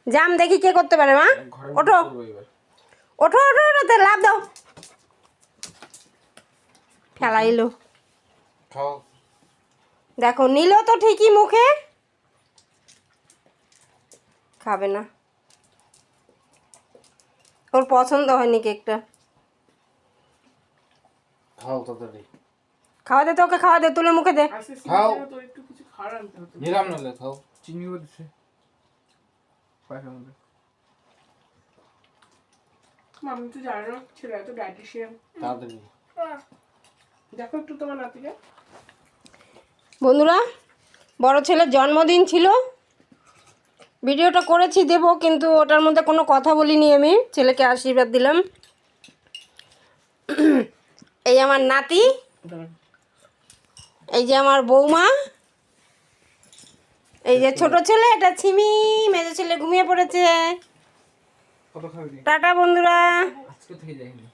জাম দেখি কে করতে পারে মা। ওঠো ওঠো ওঠো ওঠো, তে লাভ দাও। ফেলাইলো, খাও। দেখো নিল তো ঠিকই মুখে, খাবে না, ওর পছন্দ হয়নি কেকটা। খাও তাড়াতাড়ি। খাওয়া দে, তোকে খাওয়া দে, তুলে মুখে দে। খাও। তো একটু কিছু খাওয়ার আনতে হতো। নিলাম নালে খাও। চিনিও দিচ্ছে পায়ের মধ্যে। আমি তো জানি না ছেলে এত ডায়েটিশিয়ান। তাড়াতাড়ি। দেখো একটু তোমার নাতিকে। বন্ধুরা, বড় ছেলের জন্মদিন ছিল, ভিডিওটা করেছি দেবো, কিন্তু ওটার মধ্যে কোনো কথা বলিনি। আমি ছেলেকে আশীর্বাদ দিলাম। এই আমার নাতি, এই যে আমার বৌমা, এই যে ছোট ছেলে, এটা ছিমি, মেজো ছেলে ঘুমিয়ে পড়েছে। কত খাবি? টাটা বন্ধুরা। আজকে থেকে যাইনি।